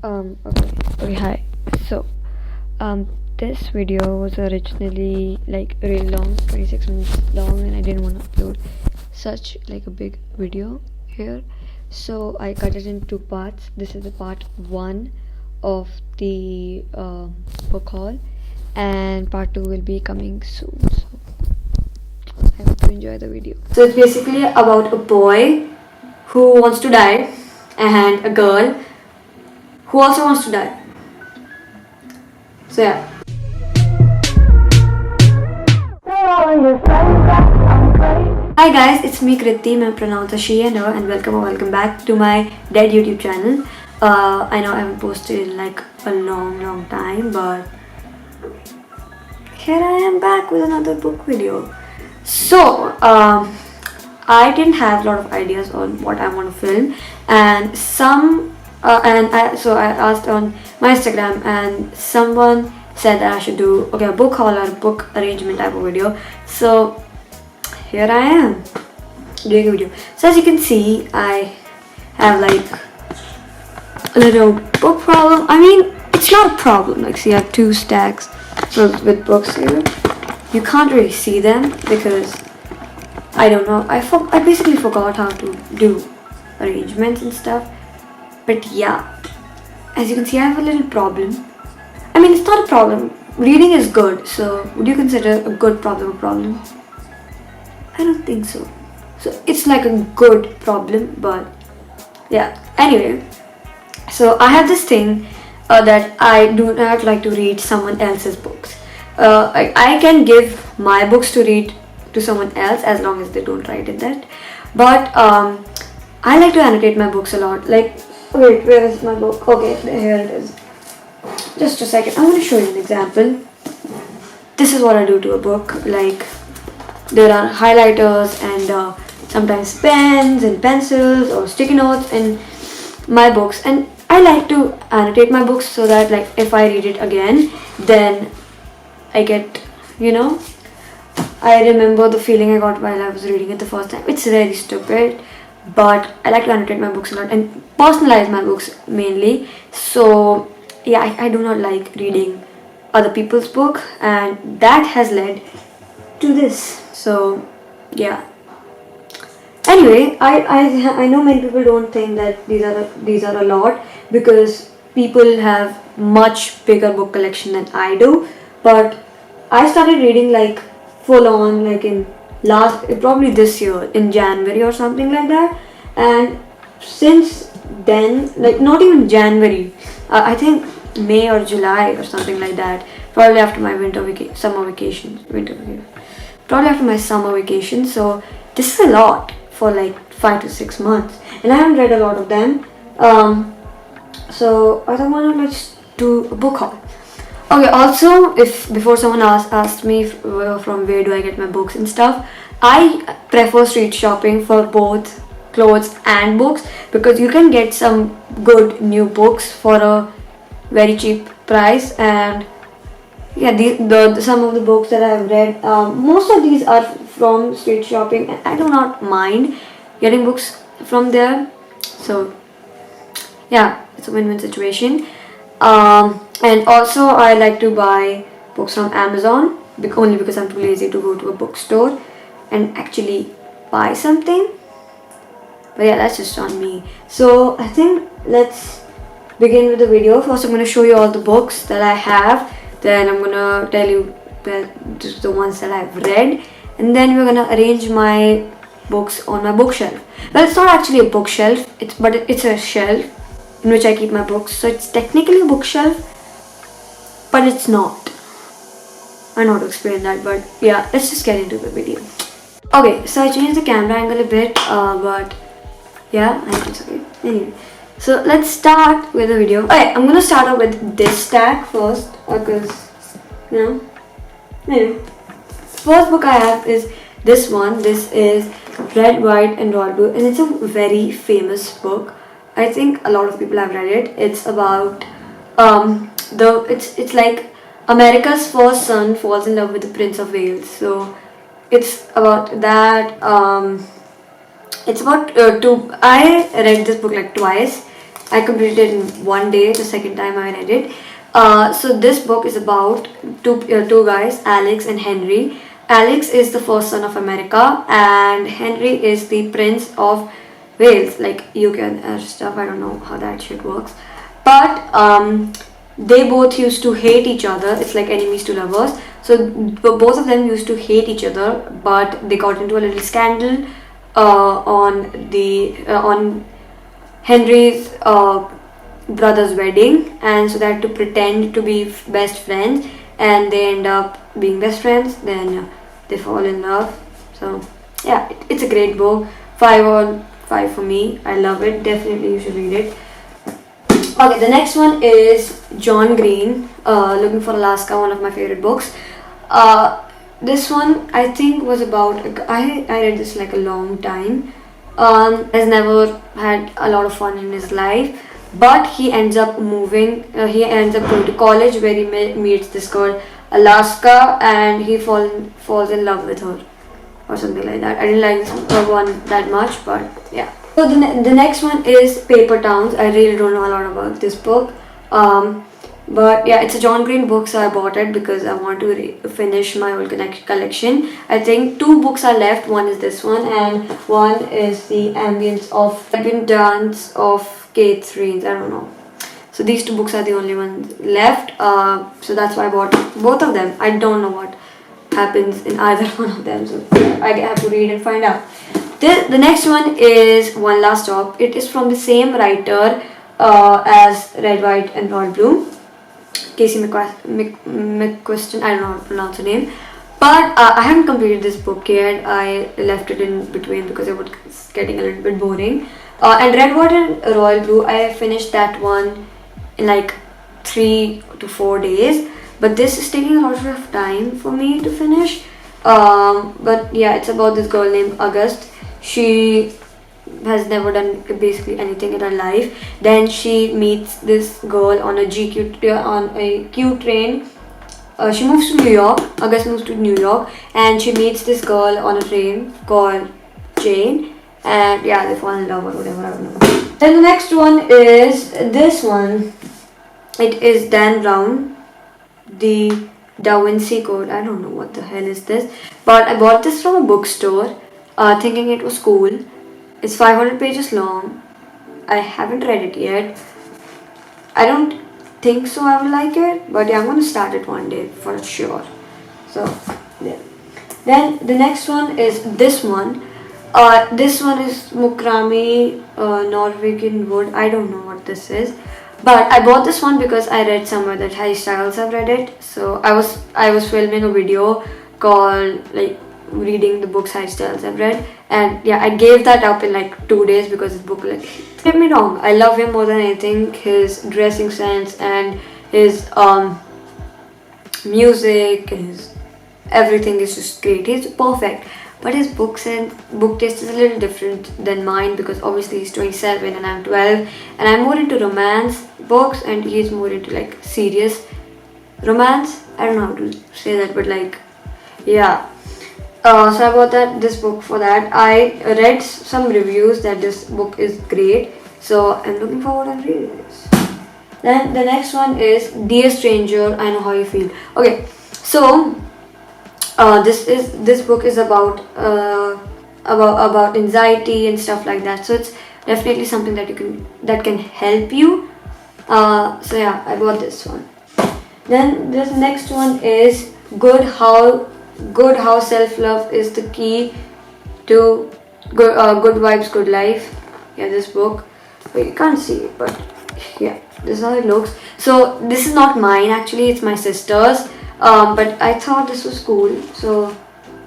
Okay, hi. So, this video was originally like really long, 26 minutes long, and I didn't want to upload such like a big video here. So I cut it into parts. This is the part 1 of the book haul, and part 2 will be coming soon. So I hope you enjoy the video. So it's basically about a boy who wants to die and a girl who also wants to die. So yeah. Hi guys, it's me Kriti, मैं pronounce she and her, and welcome back to my dead YouTube channel. I know I haven't posted in like a long time, but here I am back with another book video. So I didn't have a lot of ideas on what I want to film, and I asked on my Instagram, and someone said that I should do a book haul or book arrangement type of video. So here I am doing a video. So as you can see, I have like a little book problem. I mean, it's not a problem. Like, see, I have 2 stacks filled with books here. You can't really see them because I don't know. I basically forgot how to do arrangements and stuff. But yeah, as you can see, I have a little problem. I mean, it's not a problem. Reading is good. So would you consider a good problem a problem? I don't think so. So it's like a good problem, but yeah. Anyway, so I have this thing that I do not like to read someone else's books. I can give my books to read to someone else as long as they don't write in that. But I like to annotate my books a lot. Like, wait, where is my book? Okay, here it is. Just a second. I'm going to show you an example. This is what I do to a book. Like, there are highlighters and sometimes pens and pencils or sticky notes in my books, and I like to annotate my books so that, like, if I read it again, then I get, I remember the feeling I got while I was reading it the first time. It's very stupid, but I like to annotate my books a lot and personalize my books mainly. So yeah, I do not like reading other people's book, and that has led to this. So yeah. Anyway, I know many people don't think that these are a lot because people have much bigger book collection than I do. But I started reading like full on like in probably this year in January or something like that, and since then, like not even January, I think May or July or something like that, probably after my summer vacation, probably after my summer vacation. So this is a lot for like 5 to 6 months, and I haven't read a lot of them. So I thought, why not let's do a book haul. Okay, also, if before someone asked me from where do I get my books and stuff, I prefer street shopping for both clothes and books because you can get some good new books for a very cheap price. And yeah, some of the books that I've read, most of these are from street shopping, and I do not mind getting books from there. So yeah, it's a win-win situation. And also I like to buy books from Amazon only because I'm too lazy to go to a bookstore and actually buy something. But yeah, that's just on me. So I think let's begin with the video. First I'm going to show you all the books that I have. Then I'm going to tell you just the ones that I've read. And then we're going to arrange my books on my bookshelf. Well, it's not actually a bookshelf, but it's a shelf in which I keep my books. So it's technically a bookshelf, but it's not. I know how to explain that, but yeah, let's just get into the video. Okay, so I changed the camera angle a bit, but yeah, I think it's okay. Anyway, so let's start with the video. Okay, I'm gonna start off with this stack first, because, anyway. First book I have is this one. This is Red, White and Royal Blue, and it's a very famous book. I think a lot of people have read it. It's about it's like America's first son falls in love with the Prince of Wales. So it's about that. It's about I read this book like twice. I completed it in one day, the second time I read it. So this book is about two guys, Alex and Henry. Alex is the first son of America, and Henry is the Prince of Wales, like UK and stuff. I don't know how that shit works, but they both used to hate each other. It's like enemies to lovers. So both of them used to hate each other, but they got into a little scandal on Henry's brother's wedding, and so they had to pretend to be best friends, and they end up being best friends. Then they fall in love. So yeah, it's a great book. 5 on 5 for me. I love it. Definitely you should read it. Okay, the next one is John Green, Looking for Alaska, one of my favorite books. This one I think was about, I read this like a long time. Has never had a lot of fun in his life, but he ends up moving, he ends up going to college where he meets this girl, Alaska, and he falls in love with her or something like that. I didn't like this one that much, but yeah. So the next one is Paper Towns. I really don't know a lot about this book, but yeah, it's a John Green book, so I bought it because I want to finish my whole collection. I think 2 books are left. One is this one, and one is the Ambient Dance of Kate Rains. I don't know. So these 2 books are the only ones left. So that's why I bought both of them. I don't know what happens in either one of them, so I have to read and find out. The next one is One Last Stop. It is from the same writer as Red, White and Royal Blue, Casey McQuiston. I don't know how to pronounce her name, but I haven't completed this book yet. I left it in between because it was getting a little bit boring. And Red, White and Royal Blue, I finished that one in like 3 to 4 days, but this is taking a lot of time for me to finish. But yeah, it's about this girl named August. She has never done basically anything in her life. Then she meets this girl on a Q train. She moves to New York. August moves to New York, and she meets this girl on a train called Jane. And yeah, they fall in love or whatever. I don't know. Then the next one is this one. It is Dan Brown, the Da Vinci Code. I don't know what the hell is this, but I bought this from a bookstore, thinking it was cool. It's 500 pages long. I haven't read it yet. I don't think so I will like it, but yeah, I'm gonna start it one day for sure. So yeah. Then the next one is this one. This one is Mukrami Norwegian Wood. I don't know what this is, but I bought this one because I read somewhere that Harry Styles have read it. So I was filming a video called like reading the books Harry Styles have read, and yeah, I gave that up in like 2 days because this book, like, don't get me wrong, I love him more than anything. His dressing sense and his music and his everything is just great. He's perfect. But his books and book taste is a little different than mine because obviously he's 27 and I'm 12, and I'm more into romance books and he's more into like serious romance. I don't know how to say that, but like, yeah. So I bought this book for that. I read some reviews that this book is great, so I'm looking forward to reading this. Then the next one is Dear Stranger, I Know How You Feel. Okay, so this book is about anxiety and stuff like that. So it's definitely something that can help you. So yeah, I bought this one. Then this next one is Good How Self-Love is the Key to Good Vibes, Good Life. Yeah, this book. But you can't see it, but yeah, this is how it looks. So this is not mine actually, it's my sister's. But I thought this was cool, so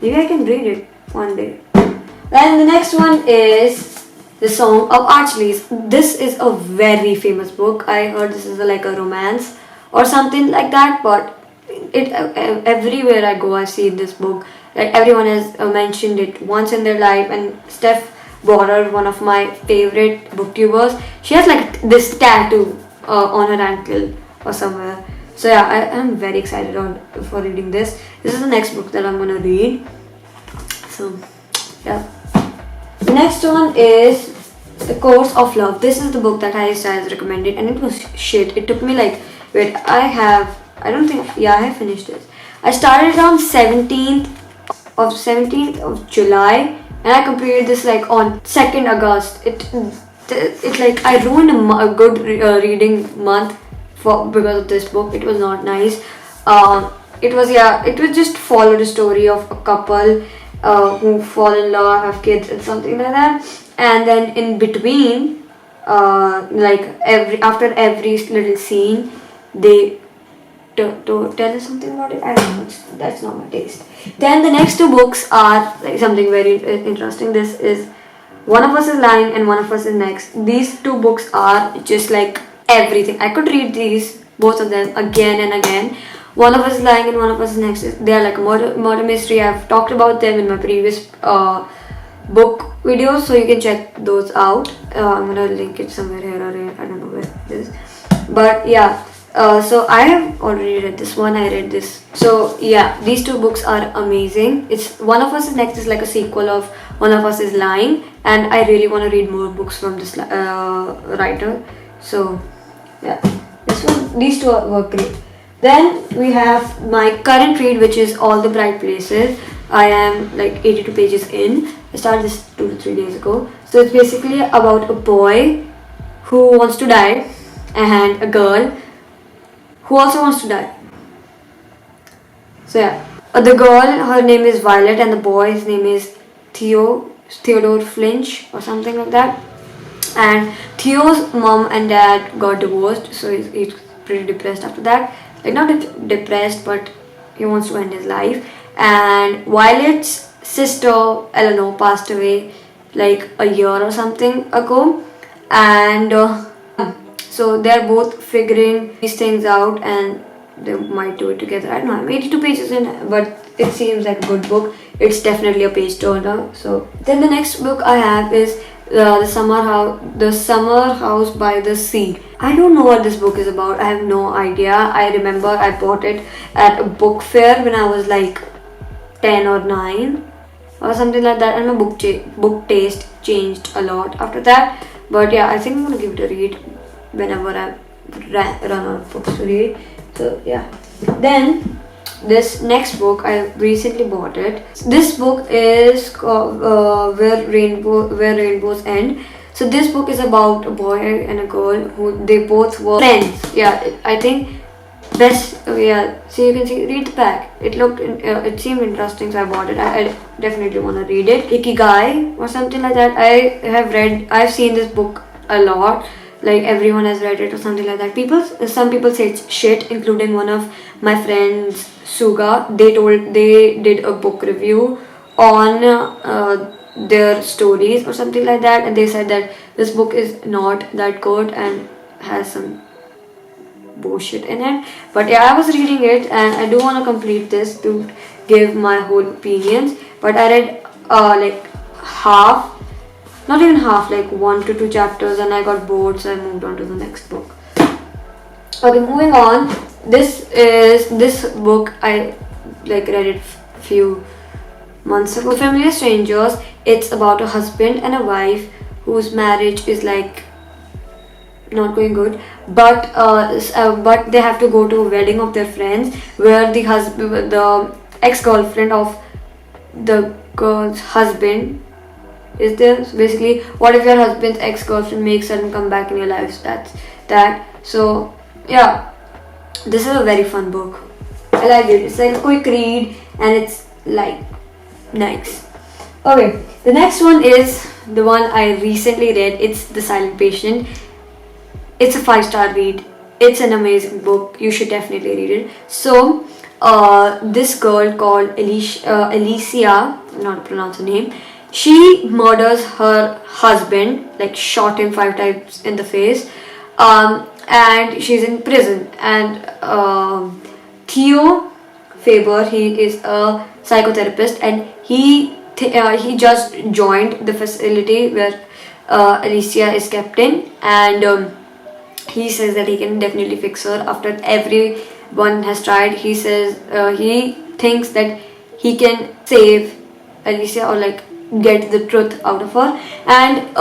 maybe I can read it one day. Then the next one is The Song of Archleys. This is a very famous book. I heard this is like a romance or something like that, but everywhere I go I see this book. Like everyone has mentioned it once in their life, and Steph Border, one of my favorite booktubers, she has like this tattoo on her ankle or somewhere. So yeah, I am very excited for reading this. This is the next book that I'm gonna read. So yeah. The next one is The Course of Love. This is the book that Harry Styles recommended, and it was shit. It took me like, wait, I have finished this. I started on 17th of July, and I completed this like on 2nd August. It like I ruined a good reading month because of this book. It was not nice. It was just follow the story of a couple who fall in love, have kids, and something like that. And then in between, after every little scene, they to tell us something about it. I don't know. That's not my taste. Then the next two books are like something very interesting. This is One of Us is Lying and One of Us is Next. These two books are just like everything. I could read both of them again and again. One of Us is Lying and One of Us is Next. They are like a murder mystery. I've talked about them in my previous book videos, so you can check those out. I'm gonna link it somewhere here or here. I don't know where it is, but yeah. So I have already read this one. I read this. So yeah, these two books are amazing. It's One of Us is Next is like a sequel of One of Us is Lying, and I really want to read more books from this writer. So yeah, these two were great. Then we have my current read, which is All the Bright Places. I am like 82 pages in. I started this 2 to 3 days ago. So it's basically about a boy who wants to die and a girl who also wants to die. So yeah, the girl, her name is Violet, and the boy, his name is Theodore Flinch or something like that. And Theo's mom and dad got divorced, so he's pretty depressed after that. Like not depressed, but he wants to end his life. And Violet's sister Eleanor passed away like a year or something ago, and so they're both figuring these things out, and they might do it together. I don't know. I'm 82 pages in, but it seems like a good book. It's definitely a page turner. So then the next book I have is the Summer House by the Sea. I don't know what this book is about. I have no idea. I remember I bought it at a book fair when I was like 10 or 9 or something like that, and my book taste changed a lot after that. But yeah, I think I'm gonna give it a read whenever I run out of books to read. So yeah. Then this next book, I recently bought it. This book is called Where Rainbows End. So this book is about a boy and a girl who they both were friends. Yeah, I think so you can see, read the back. It seemed interesting, so I bought it. I definitely want to read it. Ikigai or something like that. I've seen this book a lot. Like everyone has read it or something like that. Some people say it's shit, including one of my friends, Suga. They did a book review on their stories or something like that, and they said that this book is not that good and has some bullshit in it. But yeah, I was reading it, and I do want to complete this to give my whole opinions. But I read like half. Not even half, like 1 to 2 chapters, and I got bored, so I moved on to the next book. Okay, moving on. This book I like read it few months ago. Familiar Strangers. It's about a husband and a wife whose marriage is like not going good, but they have to go to a wedding of their friends where the ex-girlfriend of the girl's husband is there. So basically, what if your husband's ex-girlfriend makes sudden comeback in your life? That's that. So yeah, this is a very fun book. I like it. It's like a quick read, and it's like nice. Okay, the next one is the one I recently read. It's The Silent Patient. It's a 5-star read. It's an amazing book. You should definitely read it. So this girl called Alicia, not pronounce her name. She murders her husband, like shot him 5 times in the face, and she's in prison. And Theo Faber, he is a psychotherapist, and he just joined the facility where Alicia is kept in, and he says that he can definitely fix her after everyone has tried. He says he thinks that he can save Alicia, or like get the truth out of her. And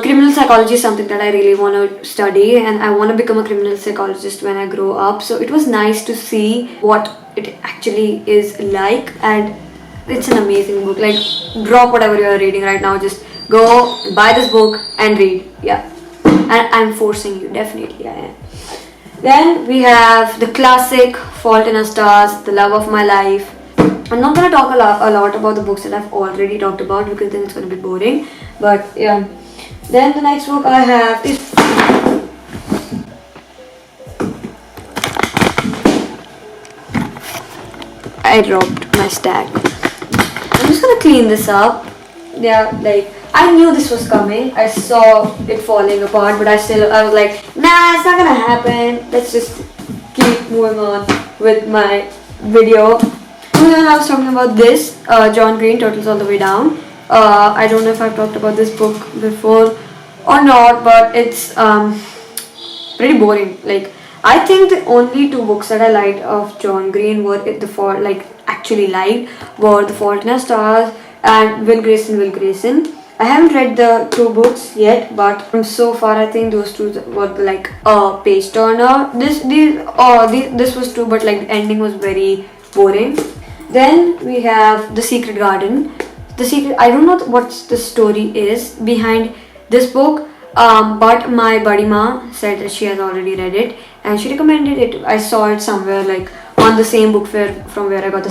criminal psychology is something that I really want to study, and I want to become a criminal psychologist when I grow up. So it was nice to see what it actually is like, and it's an amazing book. Like, drop whatever you are reading right now, just go buy this book and read. Yeah, and I'm forcing you, definitely I am. Then we have the classic Fault in Our Stars, The Love of My Life. I'm not gonna talk a lot about the books that I've already talked about, because then it's gonna be boring. But yeah. Then the next book I have is I dropped my stack. I'm just gonna clean this up. Yeah, like I knew this was coming. I saw it falling apart, but I was like, nah, it's not gonna happen. Let's just keep moving on with my video. And then I was talking about this, John Green, Turtles All the Way Down. I don't know if I've talked about this book before or not, but it's pretty boring. Like, I think the only two books that I liked of John Green were The Fault in Our Stars and Will Grayson. I haven't read the two books yet, but so far I think those two were like a page turner. This was true, but like the ending was very boring. Then we have The Secret Garden. I don't know what the story is behind this book, but my buddy Ma said that she has already read it and she recommended it. I saw it somewhere like on the same book fair from where I got the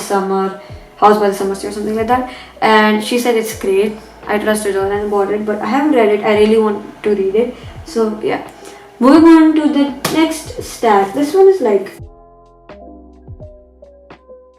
House by the Summer Sea or something like that, and she said it's great. I trusted her and bought it, but I haven't read it. I really want to read it. So yeah. Moving on to the next stack. This one is like